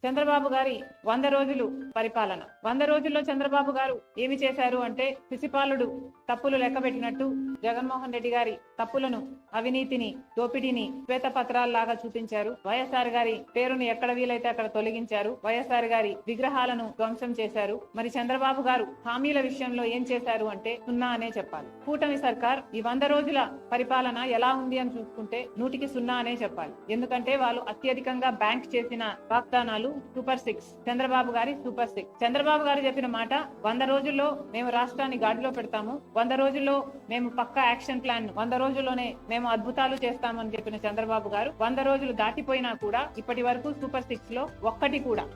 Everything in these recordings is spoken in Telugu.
చంద్రబాబు గారి 100 రోజులు పరిపాలన. 100 రోజుల్లో చంద్రబాబు గారు ఏమి చేశారు అంటే, శిశుపాలుడు తప్పులు లెక్కబెట్టినట్టు జగన్మోహన్ రెడ్డి గారి తప్పులను, అవినీతిని, దోపిడీని శ్వేతపత్రాల్లాగా చూపించారు. వైఎస్ఆర్ గారి పేరును ఎక్కడ వీలైతే అక్కడ తొలగించారు. వైఎస్ఆర్ గారి విగ్రహాలను ధ్వంసం చేశారు. మరి చంద్రబాబు గారు హామీల విషయంలో ఏం చేశారు అంటే 0 అనే చెప్పాలి. కూటమి సర్కార్ ఈ 100 రోజుల పరిపాలన ఎలా ఉంది అని చూసుకుంటే 100కి 0 అనే చెప్పాలి. ఎందుకంటే వాళ్ళు అత్యధికంగా బ్యాంక్ చేసిన వాగ్దానాలు సూపర్ 6, చంద్రబాబు గారి సూపర్ 6. చంద్రబాబు గారు చెప్పిన మాట 100 రోజుల్లో మేము రాష్ట్రాన్ని గాడిలో పెడతాము, 100 రోజుల్లో మేము పక్కా యాక్షన్ ప్లాన్, 100 రోజుల్లోనే మేము అద్భుతాలు చేస్తామని చెప్పిన చంద్రబాబు గారు 100 రోజులు దాటిపోయినా కూడా ఇప్పటి వరకు సూపర్ 6 లో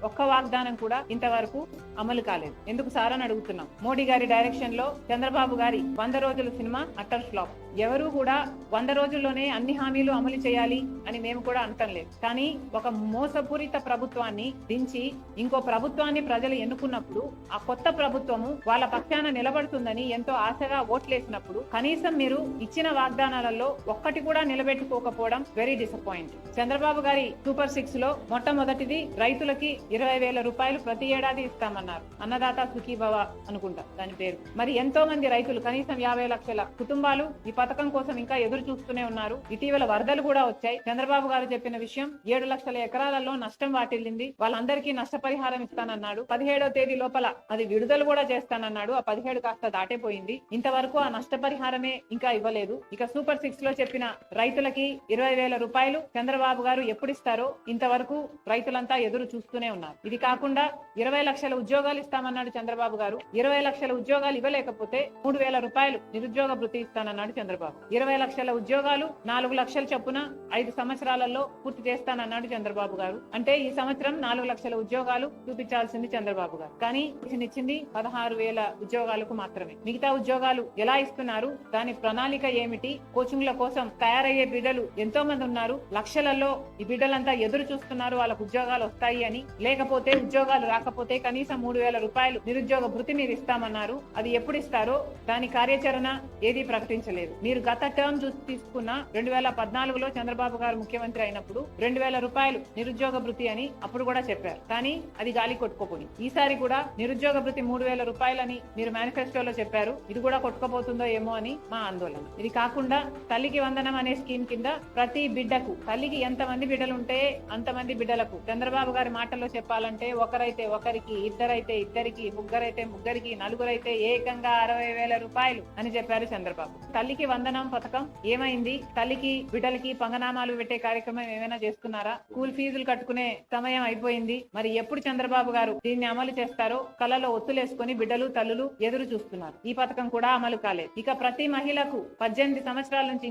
ఒక్క వాగ్దానం కూడా ఇంతవరకు అమలు కాలేదు. ఎందుకు సార్ అని అడుగుతున్నాం. మోడీ గారి డైరెక్షన్ లో చంద్రబాబు గారి 100 రోజుల సినిమా అటర్ ఫ్లాప్. ఎవరు కూడా 100 రోజుల్లోనే అన్ని హామీలు అమలు చేయాలి అని మేము కూడా అంటం లేదు. కానీ ఒక మోసపూరిత ప్రభుత్వాన్ని దించి ఇంకో ప్రభుత్వాన్ని ప్రజలు ఎన్నుకున్నప్పుడు ఆ కొత్త ప్రభుత్వము వాళ్ళ పక్షాన నిలబడుతుందని ఎంతో ఆశగా ఓట్లేసినప్పుడు కనీసం మీరు ఇచ్చిన వాగ్దానాలలో ఒక్కటి కూడా నిలబెట్టుకోకపోవడం వెరీ డిసప్పాయింటింగ్. చంద్రబాబు గారి సూపర్ 6 లో మొట్టమొదటిది రైతులకి 20,000 రూపాయలు ప్రతి ఏడాది ఇస్తామన్నారు. అన్నదాత సుఖీభవ అనుకుంటా దాని పేరు. మరి ఎంతో మంది రైతులు, కనీసం 50 లక్షల కుటుంబాలు ఈ పథకం కోసం ఇంకా ఎదురు చూస్తూనే ఉన్నారు. ఇటీవల వరదలు కూడా వచ్చాయి. చంద్రబాబు గారు చెప్పిన విషయం 7 లక్షల ఎకరాలలో నష్టం వాటిల్లింది, వాళ్ళందరికీ నష్టపరిహారం ఇస్తానన్నాడు. 17వ తేదీ లోపల అది విడుదల కూడా చేస్తానన్నాడు. ఆ 17 కాస్త దాటిపోయింది. ఇంతవరకు ఆ నష్టపరిహారమే ఇంకా ఇవ్వలేదు. ఇక సూపర్ 6 లో చెప్పిన రైతులకి 20,000 రూపాయలు చంద్రబాబు గారు ఎప్పుడు ఇస్తారో ఇంతవరకు రైతులంతా ఎదురు చూస్తూనే ఉన్నారు. ఇది కాకుండా 20 లక్షల ఉద్యోగాలు ఇస్తామన్నాడు చంద్రబాబు గారు. 20 లక్షల ఉద్యోగాలు ఇవ్వలేకపోతే 3,000 రూపాయలు నిరుద్యోగ భృతి ఇస్తానన్నాడు చంద్రబాబు. 20 లక్షల ఉద్యోగాలు 4 లక్షల చొప్పున 5 సంవత్సరాలలో పూర్తి చేస్తానన్నాడు చంద్రబాబు గారు. అంటే ఈ సంవత్సరం 4 లక్షల ఉద్యోగాలు చూపించాల్సింది చంద్రబాబు గారు. కానీ ఇచ్చింది 16,000 ఉద్యోగాలకు మాత్రమే. మిగతా ఉద్యోగాలు ఎలా ఇస్తున్నారు, దాని ప్రణాళిక ఏమిటి? కోచింగ్ల కోసం తయారయ్యే బిడ్డలు ఎంతో మంది ఉన్నారు. లక్షలలో ఈ బిడ్డలంతా ఎదురు చూస్తున్నారు వాళ్ళకు ఉద్యోగాలు వస్తాయి అని. లేకపోతే ఉద్యోగాలు రాకపోతే కనీసం 3,000 రూపాయలు నిరుద్యోగ భృతి మీరు ఇస్తామన్నారు. అది ఎప్పుడు ఇస్తారో దాని కార్యాచరణ ఏది ప్రకటించలేదు. మీరు గత టర్మ్ చూసి తీసుకున్న 2014లో చంద్రబాబు గారు ముఖ్యమంత్రి అయినప్పుడు 2,000 రూపాయలు నిరుద్యోగ భృతి అని అప్పుడు కూడా చెప్పారు. కానీ అది గాలి కొట్టుకోపోయింది. ఈసారి కూడా నిరుద్యోగ భృతి 3,000 రూపాయలని మీరు మేనిఫెస్టోలో చెప్పారు. ఇది కూడా కొట్టుకోపోతుందో ఏమో అని మా ఆందోళన. ఇది కాకుండా తల్లికి వందనం అనే స్కీమ్ కింద ప్రతి బిడ్డకు, తల్లికి ఎంతమంది బిడ్డలు ఉంటే అంతమంది బిడ్డలకు, చంద్రబాబు గారి మాటల్లో చెప్పాలంటే ఒకరైతే ఒకరికి, ఇద్దరైతే ఇద్దరికి, ముగ్గురైతే ముగ్గురికి, నలుగురైతే ఏకంగా 60,000 రూపాయలు అని చెప్పారు చంద్రబాబు. తల్లికి వందనం పథకం ఏమైంది? తల్లికి బిడ్డలకి పంగనామాలు పెట్టే కార్యక్రమం ఏమైనా చేస్తున్నారా? స్కూల్ ఫీజులు కట్టుకునే సమయం అయిపోయింది. మరి ఎప్పుడు చంద్రబాబు గారు దీన్ని అమలు చేస్తారో కళ్ళలో ఒత్తులేసుకుని బిడ్డలు, తల్లులు ఎదురు చూస్తున్నారు. ఈ పథకం కూడా అమలు కాలేదు. ఇక ప్రతి మహిళకు 18 సంవత్సరాల నుంచి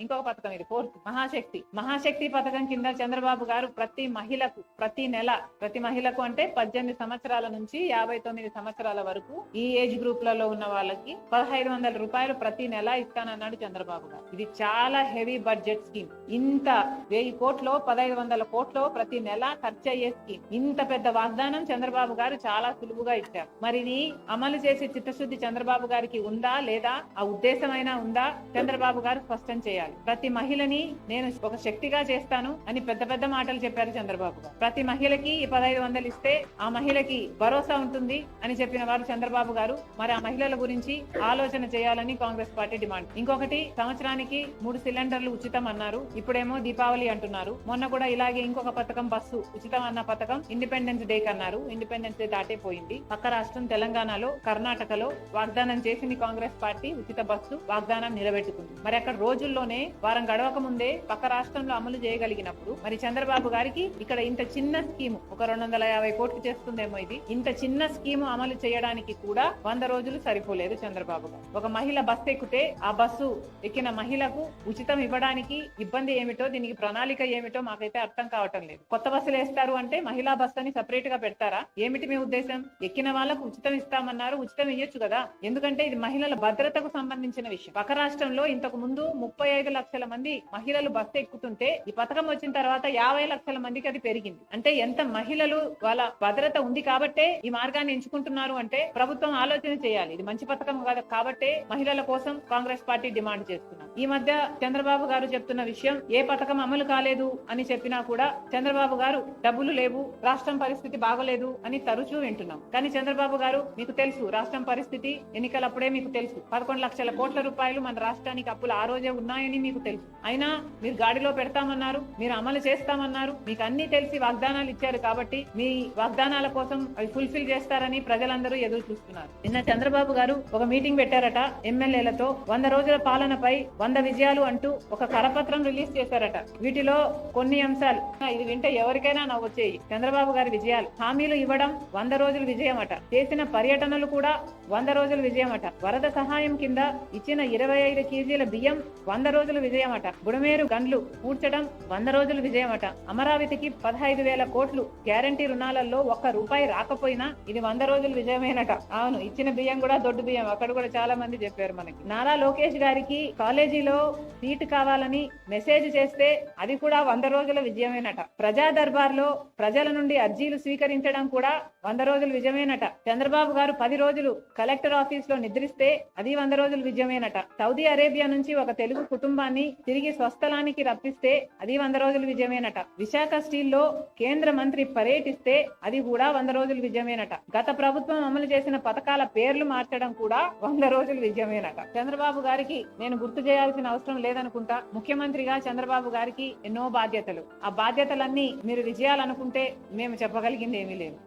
ఇంకొక పథకం, ఇది 4th మహాశక్తి పథకం కింద చంద్రబాబు గారు ప్రతి మహిళకు ప్రతి నెల, ప్రతి మహిళకు అంటే 18 సంవత్సరాల నుంచి 59 సంవత్సరాల వరకు ఈ ఏజ్ గ్రూప్ లలో ఉన్న వాళ్ళకి 1,500 రూపాయలు ప్రతి నెల ఇస్తానన్నాడు చంద్రబాబు గారు. ఇది చాలా హెవీ బడ్జెట్ స్కీమ్. ఇంత 1000 కోట్లు 1,500 కోట్లు ప్రతి నెల ఖర్చు అయ్యే స్కీమ్. ఇంత పెద్ద వాగ్దానం చంద్రబాబు గారు చాలా సులువుగా ఇచ్చారు. మరి ఇది అమలు చేసే చిత్తశుద్ధి చంద్రబాబు గారికి ఉందా లేదా, ఆ ఉద్దేశమైనా ఉందా? చంద్రబాబు గారు స్పష్టం చేయాలి. ప్రతి మహిళని నేను ఒక శక్తిగా చేస్తాను అని పెద్ద పెద్ద మాటలు చెప్పారు చంద్రబాబు గారు. ప్రతి మహిళకి ఈ 1,500 ఇస్తే ఆ మహిళకి భరోసా ఉంటుంది అని చెప్పిన వారు చంద్రబాబు గారు. మరి ఆ మహిళల గురించి ఆలోచన చేయాలని కాంగ్రెస్ పార్టీ డిమాండ్. ఇంకొకటి, సంవత్సరానికి 3 సిలిండర్లు ఉచితం అన్నారు. ఇప్పుడేమో దీపావళి అంటున్నారు. మొన్న కూడా ఇలాగే ఇంకొక పథకం, బస్సు ఉచితం అన్న పథకం ఇండిపెండెన్స్ డే కన్నారు. ఇండిపెండెన్స్ డే దాటిపోయింది. పక్క రాష్ట్రం తెలంగాణలో, కర్ణాటకలో వాగ్దానం చేసింది కాంగ్రెస్ పార్టీ. ఉచిత బస్సు వాగ్దానం నిలబెట్టుకుంది. మరి అక్కడ రోజుల్లోనే, వారం గడవక ముందే పక్క రాష్ట్రంలో అమలు చేయగలిగినప్పుడు మరి చంద్రబాబు గారికి ఇక్కడ ఇంత చిన్న స్కీము, ఒక 250 కోట్లు చేస్తుందేమో ఇది, ఇంత చిన్న స్కీము అమలు చేయడానికి కూడా 100 రోజులు సరిపోలేదు చంద్రబాబు గారు. ఒక మహిళ బస్సు ఎక్కితే ఆ బస్సు ఎక్కిన మహిళకు ఉచితం ఇవ్వడానికి ఇబ్బంది ఏమిటో, దీనికి ప్రణాళిక ఏమిటో మాకైతే అర్థం కావటం లేదు. కొత్త బస్సులు వేస్తారు అంటే మహిళా బస్సు అని సెపరేట్ గా పెడతారా? ఏమిటి మీ ఉద్దేశం? ఎక్కిన వాళ్ళకు ఉచితం ఇస్తామన్నారు, ఉచితం ఇయ్యొచ్చు కదా. ఎందుకంటే ఇది మహిళల భద్రతకు సంబంధించిన విషయం. పక్క రాష్ట్రంలో ఇంతకు ముందు 35 లక్షల మంది మహిళలు బస్సు ఎక్కుతుంటే ఈ పథకం వచ్చిన తర్వాత 50 లక్షల మందికి అది పెరిగింది. అంటే ఎంత మహిళలు వాళ్ళ భద్రత ఉంది కాబట్టే ఈ మార్గాన్ని ఎంచుకుంటున్నారు అంటే ప్రభుత్వం ఆలోచన చేయాలి. ఇది మంచి పథకం కాదు కాబట్టే మహిళల కోసం కాంగ్రెస్ పార్టీ డిమాండ్ చేస్తున్నారు. ఈ మధ్య చంద్రబాబు గారు చెప్తున్న విషయం, ఏ పథకం అమలు కాలేదు అని చెప్పినా కూడా చంద్రబాబు గారు డబ్బులు లేవు, రాష్ట్రం పరిస్థితి బాగోలేదు అని తరచూ వింటున్నాం. కానీ చంద్రబాబు గారు, మీకు తెలుసు రాష్ట్రం పరిస్థితి, ఎన్నికలప్పుడే మీకు తెలుసు 11 లక్షల కోట్ల రూపాయలు మన రాష్ట్రానికి అప్పులు ఆ రోజే ఉన్నాయని మీకు తెలుసు. అయినా మీరు గాడిలో పెడతామన్నారు, మీరు అమలు చేస్తామన్నారు, మీకు అన్ని తెలిసి వాగ్దానాలు ఇచ్చారు కాబట్టి మీ వాగ్దానాల కోసం అవి ఫుల్ఫిల్ చేస్తారని ప్రజలందరూ ఎదురు చూస్తున్నారు. నిన్న చంద్రబాబు గారు ఒక మీటింగ్ పెట్టారట ఎమ్మెల్యేలతో. 100 రోజుల పాలనపై 100 విజయాలు అంటూ ఒక కరపత్రం రిలీజ్ చేశారట. వీటిలో కొన్ని అంశాలు ఇది వింటే ఎవరికైనా నవ్వొచ్చేయి. చంద్రబాబు గారి విజయాలు: హామీలు ఇవ్వడం 100 రోజుల విజయమట. చేసిన పర్యటనలు కూడా 100 రోజుల విజయమట. వరద సహాయం కింద ఇచ్చిన 25 కేజీల బియ్యం 100 రోజుల విజయమట. బుడమేరు గండ్లు పూడ్చడం 100 రోజుల విజయమట. అమరావతికి 15,000 కోట్లు గ్యారంటీ రుణాలలో ₹1 రాకపోయినా ఇది 100 రోజుల విజయమేనట. అవును, ఇచ్చిన బియ్యం కూడా దొడ్డు బియ్యం. అక్కడ కూడా చాలా మంది చెప్పారు మనకి. నారా లోకేష్ గారికి కాలేజీలో సీటు కావాలని మెసేజ్ చేస్తే అది కూడా 100 రోజుల విజయమేనట. ప్రజా దర్బార్ లో ప్రజల నుండి అర్జీలు స్వీకరించడం కూడా 100 రోజుల విజయమేనట. చంద్రబాబు గారు 10 రోజులు కలెక్టర్ ఆఫీస్ లో నిద్రిస్తే అది 100 రోజుల విజయమేనట. సౌదీ అరేబియా నుంచి ఒక తెలుగు కుటుంబాన్ని తిరిగి స్వస్థలానికి రప్పిస్తే అది 100 రోజుల విజయమేనట. విశాఖ స్టీల్ లో కేంద్ర మంత్రి పర్యటిస్తే అది కూడా 100 రోజుల విజయమేనట. గత ప్రభుత్వం అమలు చేసిన పథకాల పేర్లు మార్చడం కూడా 100 రోజుల విజయమేనట. చంద్రబాబు గారికి నేను గుర్తు చేయాల్సిన అవసరం లేదనుకుంటా. ముఖ్యమంత్రిగా చంద్రబాబు గారికి ఎన్నో బాధ్యతలు. ఆ బాధ్యతలన్నీ మీరు విజయాలనుకుంటే మేము చెప్పగలిగింది ఏమీ లేదు.